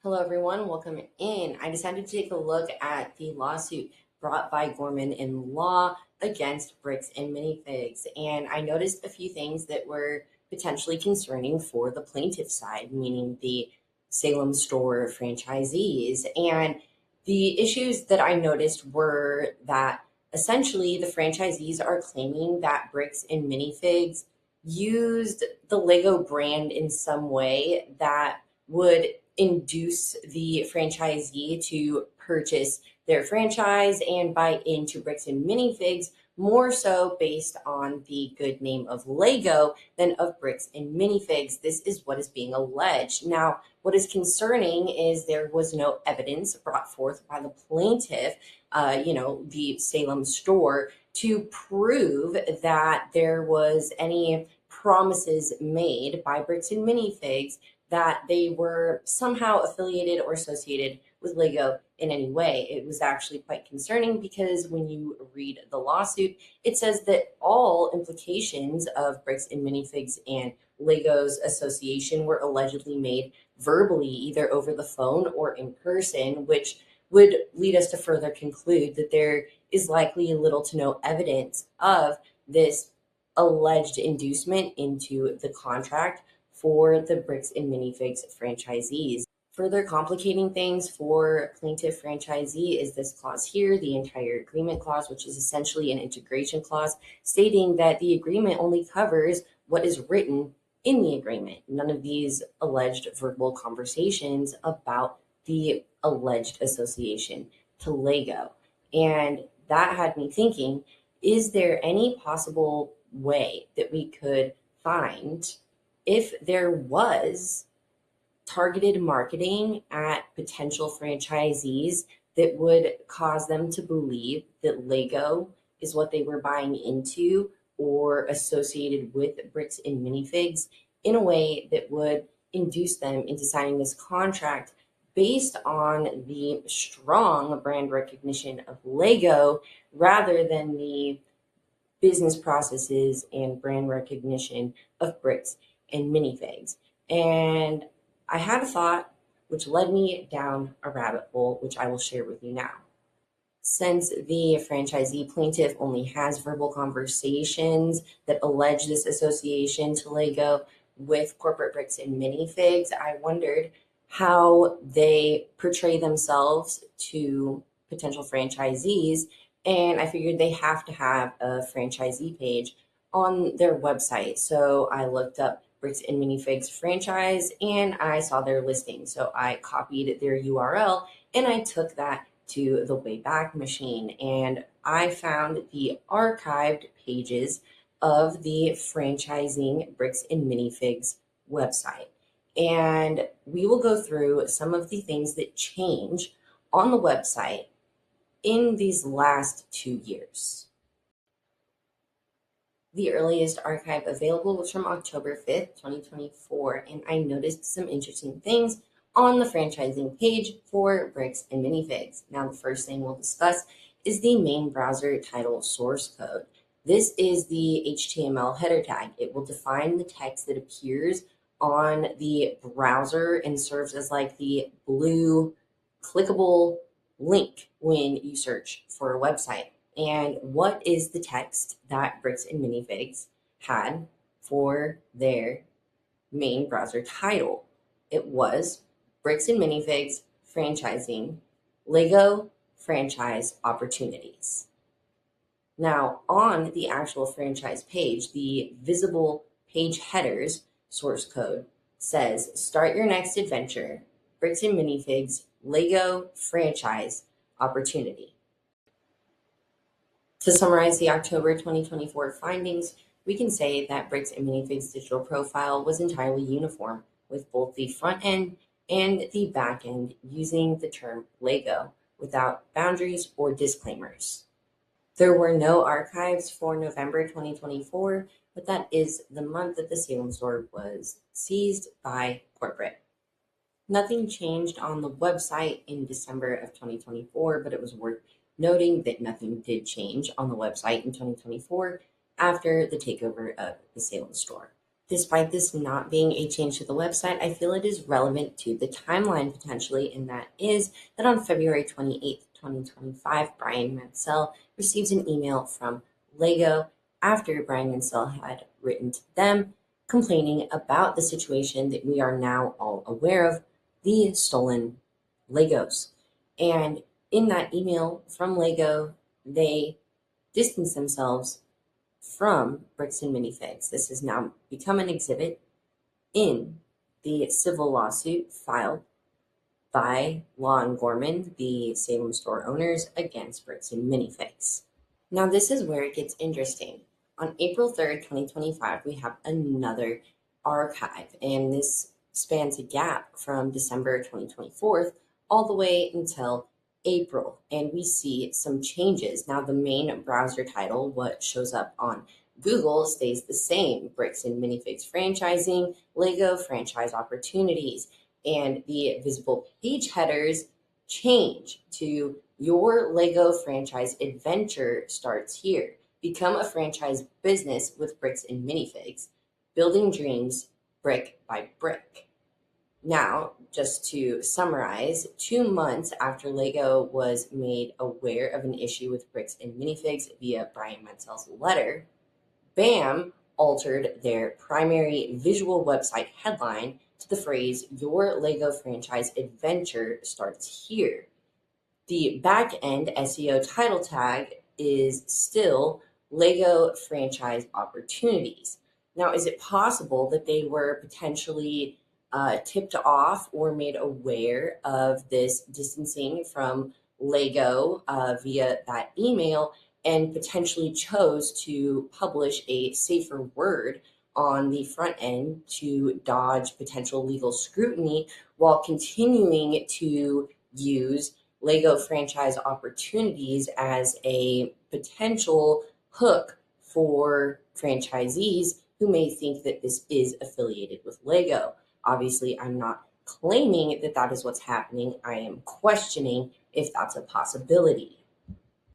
Hello, everyone. Welcome in. I decided to take a look at the lawsuit brought by Gorman in Law against Bricks and Minifigs, and I noticed a few things that were potentially concerning for the plaintiff side, meaning the Salem store franchisees. And the issues that I noticed were that essentially the franchisees are claiming that Bricks and Minifigs used the Lego brand in some way that would induce the franchisee to purchase their franchise and buy into Bricks and Minifigs more so based on the good name of Lego than of Bricks and Minifigs. This is what is being alleged. Now, what is concerning is there was no evidence brought forth by the plaintiff, the Salem store, to prove that there was any promises made by Bricks and Minifigs that they were somehow affiliated or associated with Lego in any way. It was actually quite concerning because when you read the lawsuit, it says that all implications of Bricks and Minifigs and Lego's association were allegedly made verbally, either over the phone or in person, which would lead us to further conclude that there is likely little to no evidence of this alleged inducement into the contract for the Bricks and Minifigs franchisees. Further complicating things for plaintiff franchisee is this clause here, the entire agreement clause, which is essentially an integration clause, stating that the agreement only covers what is written in the agreement. None of these alleged verbal conversations about the alleged association to Lego. And that had me thinking, is there any possible way that we could find if there was targeted marketing at potential franchisees that would cause them to believe that Lego is what they were buying into or associated with Bricks and Minifigs in a way that would induce them into signing this contract based on the strong brand recognition of Lego rather than the business processes and brand recognition of Bricks and Minifigs. And I had a thought which led me down a rabbit hole, which I will share with you now. Since the franchisee plaintiff only has verbal conversations that allege this association to Lego with corporate Bricks and Minifigs, I wondered how they portray themselves to potential franchisees. And I figured they have to have a franchisee page on their website. So I looked up Bricks and Minifigs franchise and I saw their listing. So I copied their URL and I took that to the Wayback Machine and I found the archived pages of the franchising Bricks and Minifigs website. And we will go through some of the things that change on the website in these last 2 years. The earliest archive available was from October 5th, 2024, and I noticed some interesting things on the franchising page for Bricks and Minifigs. Now, the first thing we'll discuss is the main browser title source code. This is the HTML header tag. It will define the text that appears on the browser and serves as like the blue clickable link when you search for a website. And what is the text that Bricks and Minifigs had for their main browser title? It was Bricks and Minifigs franchising Lego franchise opportunities. Now, on the actual franchise page, the visible page headers source code says, "Start your next adventure, Bricks and Minifigs Lego franchise opportunity." To summarize the October 2024 findings, we can say that Bricks and Minifigs' digital profile was entirely uniform, with both the front end and the back end using the term Lego without boundaries or disclaimers. There were no archives for November 2024, but that is the month that the Salem store was seized by corporate. Nothing changed on the website in December of 2024, but it was worth noting that nothing did change on the website in 2024 after the takeover of the Salem store. Despite this not being a change to the website, I feel it is relevant to the timeline potentially, and that is that on February 28th, 2025, Brian Mansell receives an email from Lego after Brian Mansell had written to them complaining about the situation that we are now all aware of, the stolen Legos. And in that email from Lego, they distance themselves from Bricks and Minifigs. This has now become an exhibit in the civil lawsuit filed by Law and Gorman, the Salem store owners, against Bricks and Minifigs. Now, this is where it gets interesting. On April 3rd, 2025, we have another archive, and this spans a gap from December 2024 all the way until April, and we see some changes. Now, the main browser title, what shows up on Google, stays the same: Bricks and Minifigs franchising, Lego franchise opportunities, and the visible page headers change to your Lego franchise adventure starts here. Become a franchise business with Bricks and Minifigs, building dreams brick by brick. Now, just to summarize, 2 months after Lego was made aware of an issue with Bricks and Minifigs via Brian Mansell's letter, BAM altered their primary visual website headline to the phrase, "Your Lego franchise adventure starts here." The back end SEO title tag is still Lego franchise opportunities. Now, is it possible that they were potentially tipped off or made aware of this distancing from Lego via that email and potentially chose to publish a safer word on the front end to dodge potential legal scrutiny while continuing to use Lego franchise opportunities as a potential hook for franchisees who may think that this is affiliated with Lego? Obviously, I'm not claiming that that is what's happening. I am questioning if that's a possibility.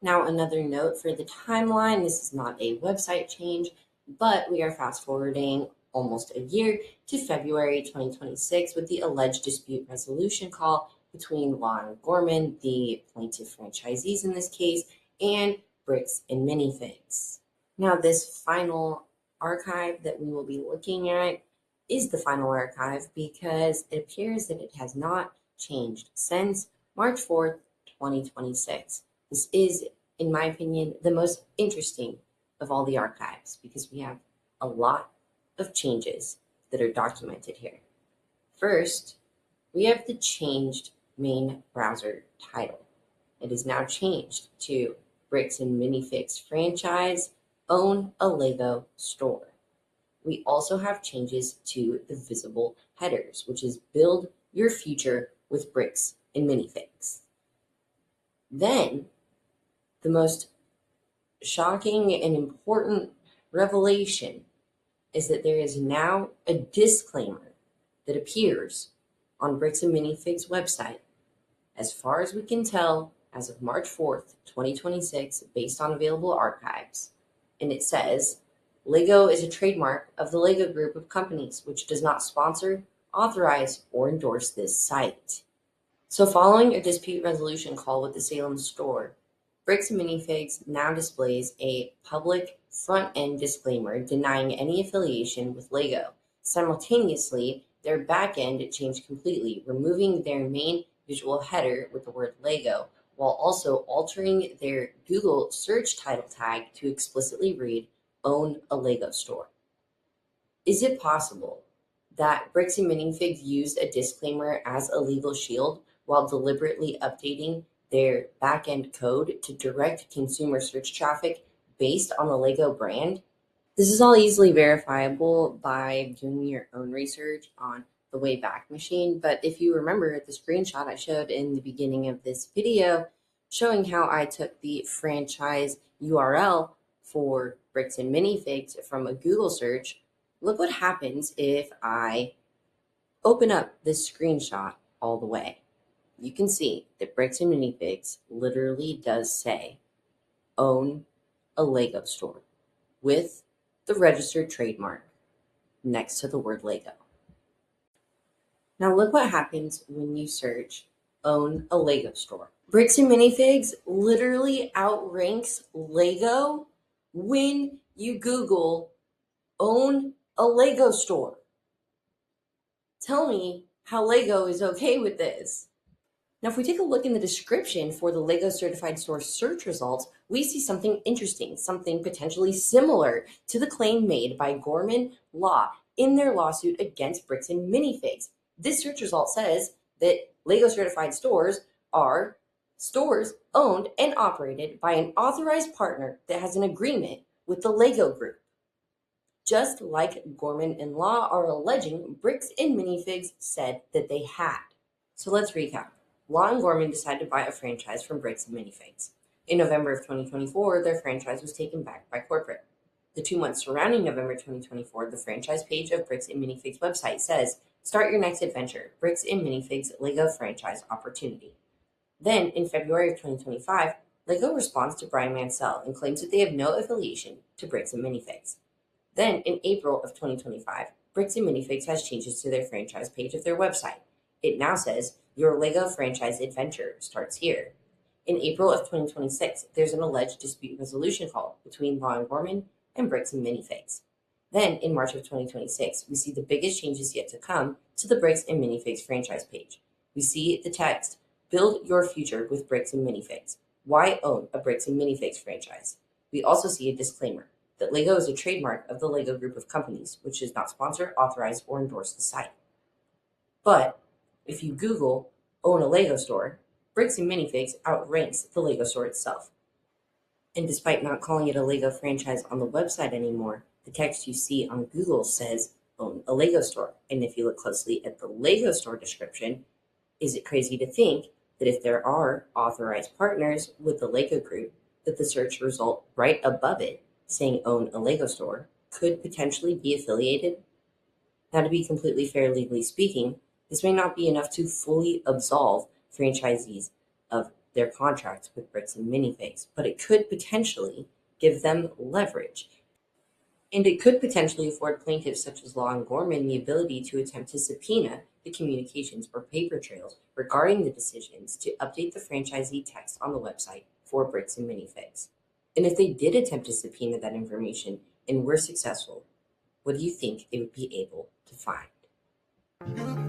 Now, another note for the timeline: this is not a website change, but we are fast forwarding almost a year to February 2026 with the alleged dispute resolution call between Law and Gorman, the plaintiff franchisees in this case, and Bricks and Minifigs. Now, this final archive that we will be looking at is the final archive because it appears that it has not changed since March 4th, 2026. This is, in my opinion, the most interesting of all the archives because we have a lot of changes that are documented here. First, we have the changed main browser title. It is now changed to Bricks and Minifigs franchise, own a Lego store. We also have changes to the visible headers, which is build your future with Bricks and Minifigs. Then, the most shocking and important revelation is that there is now a disclaimer that appears on Bricks and Minifigs website, as far as we can tell, as of March 4th, 2026, based on available archives. And it says, Lego is a trademark of the Lego Group of companies, which does not sponsor, authorize, or endorse this site. So following a dispute resolution call with the Salem store, Bricks and Minifigs now displays a public front-end disclaimer denying any affiliation with Lego. Simultaneously, their back-end changed completely, removing their main visual header with the word Lego, while also altering their Google search title tag to explicitly read, "Own a Lego store." Is it possible that Bricks and Minifigs used a disclaimer as a legal shield while deliberately updating their back-end code to direct consumer search traffic based on the Lego brand? This is all easily verifiable by doing your own research on the Wayback Machine, but if you remember the screenshot I showed in the beginning of this video showing how I took the franchise URL for Bricks and Minifigs from a Google search, look what happens if I open up this screenshot all the way. You can see that Bricks and Minifigs literally does say, "Own a Lego store," with the registered trademark. next to the word Lego. Now look what happens when you search own a Lego store. Bricks and Minifigs literally outranks Lego when you Google own a Lego store. Tell me how Lego is okay with this. Now, if we take a look in the description for the Lego Certified Store search results, we see something interesting, something potentially similar to the claim made by Gorman Law in their lawsuit against Bricks and Minifigs. This search result says that Lego Certified Stores are stores owned and operated by an authorized partner that has an agreement with the Lego Group. Just like Gorman and Law are alleging Bricks and Minifigs said that they had. So let's recap. Law and Gorman decided to buy a franchise from Bricks and Minifigs. In November of 2024, their franchise was taken back by corporate. The 2 months surrounding November 2024, the franchise page of Bricks and Minifigs website says, "Start your next adventure, Bricks and Minifigs Lego franchise opportunity." Then, in February of 2025, Lego responds to Brian Mansell and claims that they have no affiliation to Bricks and Minifigs. Then, in April of 2025, Bricks and Minifigs has changes to their franchise page of their website. It now says, "Your Lego franchise adventure starts here." In April of 2026, there's an alleged dispute resolution call between Law and Gorman and Bricks and Minifigs. Then, in March of 2026, we see the biggest changes yet to come to the Bricks and Minifigs franchise page. We see the text, "Build your future with Bricks and Minifigs. Why own a Bricks and Minifigs franchise?" We also see a disclaimer that Lego is a trademark of the Lego Group of companies, which does not sponsor, authorize, or endorse the site. But if you Google own a Lego store, Bricks and Minifigs outranks the Lego store itself. And despite not calling it a Lego franchise on the website anymore, the text you see on Google says own a Lego store. And if you look closely at the Lego store description, is it crazy to think that if there are authorized partners with the Lego Group, that the search result right above it saying own a Lego store could potentially be affiliated? Now, to be completely fair, legally speaking, this may not be enough to fully absolve franchisees of their contracts with Bricks and Minifigs, but it could potentially give them leverage. And it could potentially afford plaintiffs such as Law and Gorman the ability to attempt to subpoena the communications or paper trails regarding the decisions to update the franchisee text on the website for Bricks and Minifigs. And if they did attempt to subpoena that information and were successful, what do you think they would be able to find?